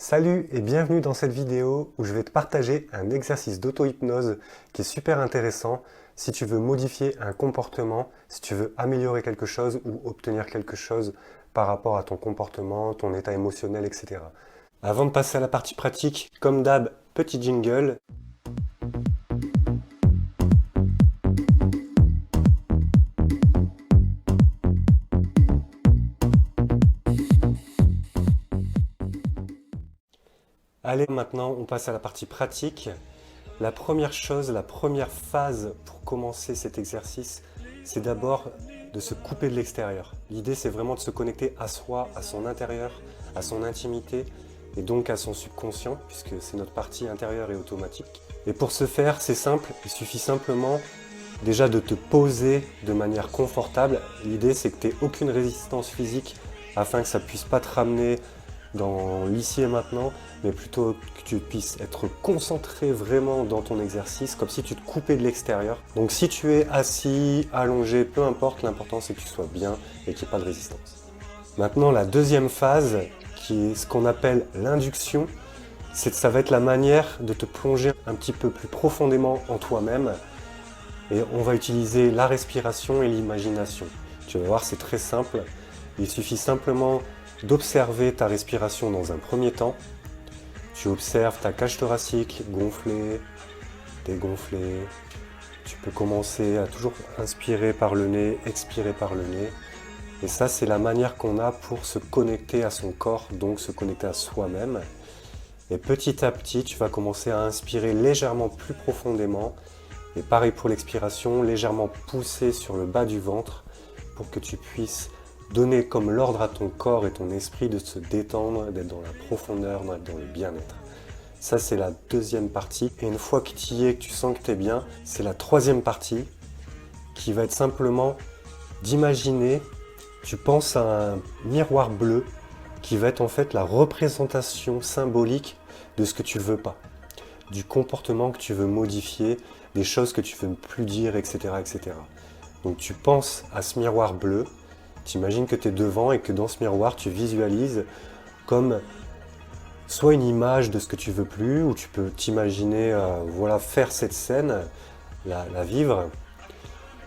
Salut et bienvenue dans cette vidéo où je vais te partager un exercice d'auto-hypnose qui est super intéressant si tu veux modifier un comportement, si tu veux améliorer quelque chose ou obtenir quelque chose par rapport à ton comportement, ton état émotionnel, etc. Avant de passer à la partie pratique, comme d'hab, petit jingle. Allez, maintenant on passe à la partie pratique. La première chose, la première phase pour commencer cet exercice, c'est d'abord de se couper de l'extérieur. L'idée, c'est vraiment de se connecter à soi, à son intérieur, à son intimité et donc à son subconscient, puisque c'est notre partie intérieure et automatique. Et pour ce faire, c'est simple, il suffit simplement déjà de te poser de manière confortable. L'idée, c'est que tu n'aies aucune résistance physique afin que ça ne puisse pas te ramener dans l'ici et maintenant, mais plutôt que tu puisses être concentré vraiment dans ton exercice, comme si tu te coupais de l'extérieur. Donc si tu es assis, allongé, peu importe, l'important c'est que tu sois bien et qu'il n'y ait pas de résistance. Maintenant, la deuxième phase, qui est ce qu'on appelle l'induction, ça va être la manière de te plonger un petit peu plus profondément en toi-même. Et on va utiliser la respiration et l'imagination. Tu vas voir, c'est très simple. Il suffit simplement d'observer ta respiration dans un premier temps. Tu observes ta cage thoracique gonflée, dégonflée. Tu peux commencer à toujours inspirer par le nez, expirer par le nez. Et ça, c'est la manière qu'on a pour se connecter à son corps, donc se connecter à soi-même. Et petit à petit, tu vas commencer à inspirer légèrement plus profondément. Et pareil pour l'expiration, légèrement pousser sur le bas du ventre pour que tu puisses donner comme l'ordre à ton corps et ton esprit de se détendre, d'être dans la profondeur, d'être dans le bien-être. Ça, c'est la deuxième partie. Et une fois que tu y es, que tu sens que tu es bien, c'est la troisième partie qui va être simplement d'imaginer, tu penses à un miroir bleu qui va être en fait la représentation symbolique de ce que tu veux pas, du comportement que tu veux modifier, des choses que tu veux ne plus dire, etc., etc. Donc tu penses à ce miroir bleu, tu imagines que tu es devant et que dans ce miroir, tu visualises comme soit une image de ce que tu veux plus, ou tu peux t'imaginer voilà, faire cette scène, la vivre,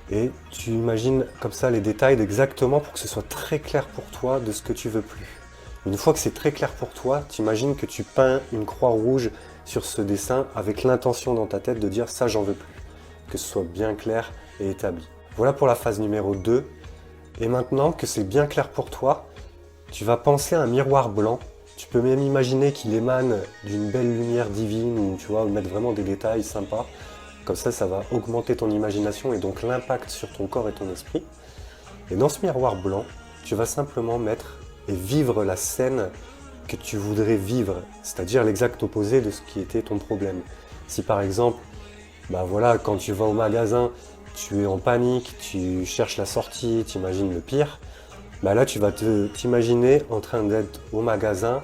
et tu imagines comme ça les détails exactement pour que ce soit très clair pour toi de ce que tu veux plus. Une fois que c'est très clair pour toi, tu imagines que tu peins une croix rouge sur ce dessin avec l'intention dans ta tête de dire ça j'en veux plus, que ce soit bien clair et établi. Voilà pour la phase numéro 2. Et maintenant que c'est bien clair pour toi, tu vas penser à un miroir blanc. Tu peux même imaginer qu'il émane d'une belle lumière divine ou tu vois, mettre vraiment des détails sympas. Comme ça va augmenter ton imagination et donc l'impact sur ton corps et ton esprit. Et dans ce miroir blanc, tu vas simplement mettre et vivre la scène que tu voudrais vivre, c'est-à-dire l'exact opposé de ce qui était ton problème. Si par exemple, voilà, quand tu vas au magasin, tu es en panique, tu cherches la sortie, tu imagines le pire, là tu vas t'imaginer en train d'être au magasin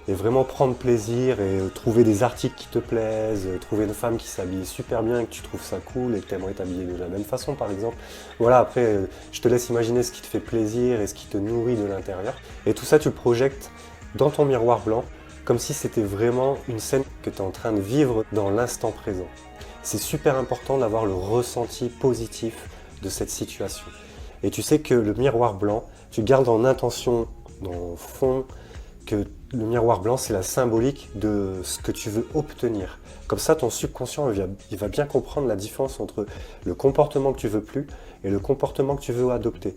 et vraiment prendre plaisir et trouver des articles qui te plaisent, trouver une femme qui s'habille super bien et que tu trouves ça cool et que tu aimerais t'habiller de la même façon par exemple. Voilà, après je te laisse imaginer ce qui te fait plaisir et ce qui te nourrit de l'intérieur. Et tout ça tu le projettes dans ton miroir blanc comme si c'était vraiment une scène que tu es en train de vivre dans l'instant présent. C'est super important d'avoir le ressenti positif de cette situation. Et tu sais que le miroir blanc, tu gardes en intention, dans fond, que le miroir blanc, c'est la symbolique de ce que tu veux obtenir. Comme ça, ton subconscient, il va bien comprendre la différence entre le comportement que tu veux plus et le comportement que tu veux adopter.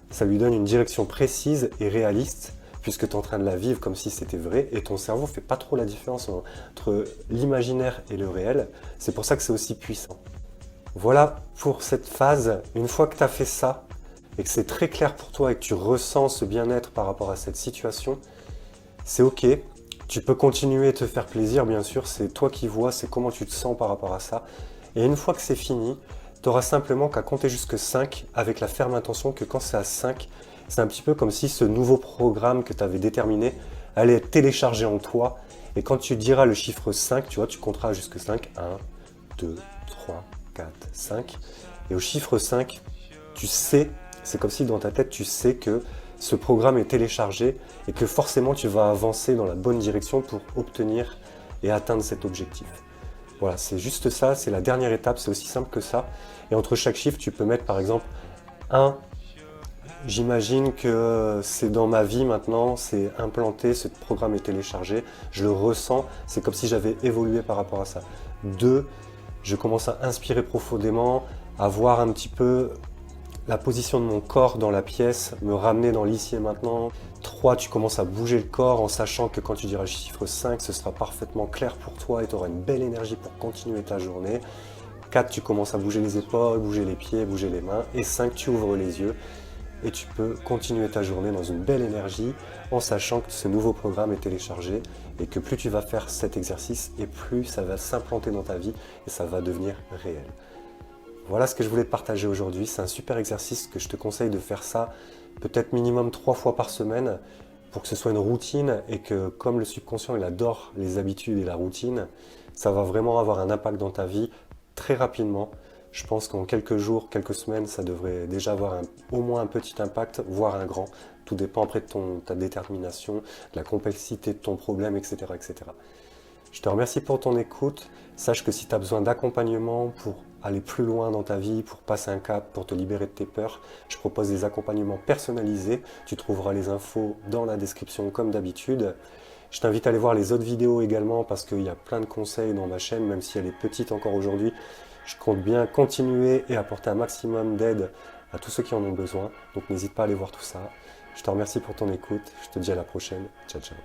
Ça lui donne une direction précise et réaliste, puisque tu es en train de la vivre comme si c'était vrai, et ton cerveau ne fait pas trop la différence entre l'imaginaire et le réel. C'est pour ça que c'est aussi puissant. Voilà pour cette phase. Une fois que tu as fait ça, et que c'est très clair pour toi et que tu ressens ce bien-être par rapport à cette situation, c'est ok. Tu peux continuer à te faire plaisir, bien sûr. C'est toi qui vois, c'est comment tu te sens par rapport à ça. Et une fois que c'est fini, tu auras simplement qu'à compter jusque 5 avec la ferme intention que quand c'est à 5, c'est un petit peu comme si ce nouveau programme que tu avais déterminé allait être téléchargé en toi. Et quand tu diras le chiffre 5, tu vois, tu compteras jusque 5. 1, 2, 3, 4, 5. Et au chiffre 5, tu sais, c'est comme si dans ta tête, tu sais que ce programme est téléchargé et que forcément tu vas avancer dans la bonne direction pour obtenir et atteindre cet objectif. Voilà, c'est juste ça, c'est la dernière étape, c'est aussi simple que ça. Et entre chaque chiffre, tu peux mettre par exemple 1. J'imagine que c'est dans ma vie maintenant, c'est implanté, ce programme est téléchargé, je le ressens, c'est comme si j'avais évolué par rapport à ça. 2, je commence à inspirer profondément, à voir un petit peu la position de mon corps dans la pièce, me ramener dans l'ici et maintenant. 3, tu commences à bouger le corps en sachant que quand tu diras le chiffre 5, ce sera parfaitement clair pour toi et tu auras une belle énergie pour continuer ta journée. 4, tu commences à bouger les épaules, bouger les pieds, bouger les mains. Et 5, tu ouvres les yeux et tu peux continuer ta journée dans une belle énergie en sachant que ce nouveau programme est téléchargé et que plus tu vas faire cet exercice et plus ça va s'implanter dans ta vie et ça va devenir réel. Voilà ce que je voulais te partager aujourd'hui. C'est un super exercice que je te conseille de faire ça peut-être minimum 3 fois par semaine pour que ce soit une routine et que comme le subconscient il adore les habitudes et la routine, ça va vraiment avoir un impact dans ta vie très rapidement. Je pense qu'en quelques jours, quelques semaines, ça devrait déjà avoir au moins un petit impact, voire un grand. Tout dépend après de ta détermination, de la complexité de ton problème, etc., etc. Je te remercie pour ton écoute. Sache que si tu as besoin d'accompagnement pour aller plus loin dans ta vie, pour passer un cap, pour te libérer de tes peurs, je propose des accompagnements personnalisés. Tu trouveras les infos dans la description comme d'habitude. Je t'invite à aller voir les autres vidéos également parce qu'il y a plein de conseils dans ma chaîne, même si elle est petite encore aujourd'hui. Je compte bien continuer et apporter un maximum d'aide à tous ceux qui en ont besoin. Donc n'hésite pas à aller voir tout ça. Je te remercie pour ton écoute. Je te dis à la prochaine. Ciao, ciao.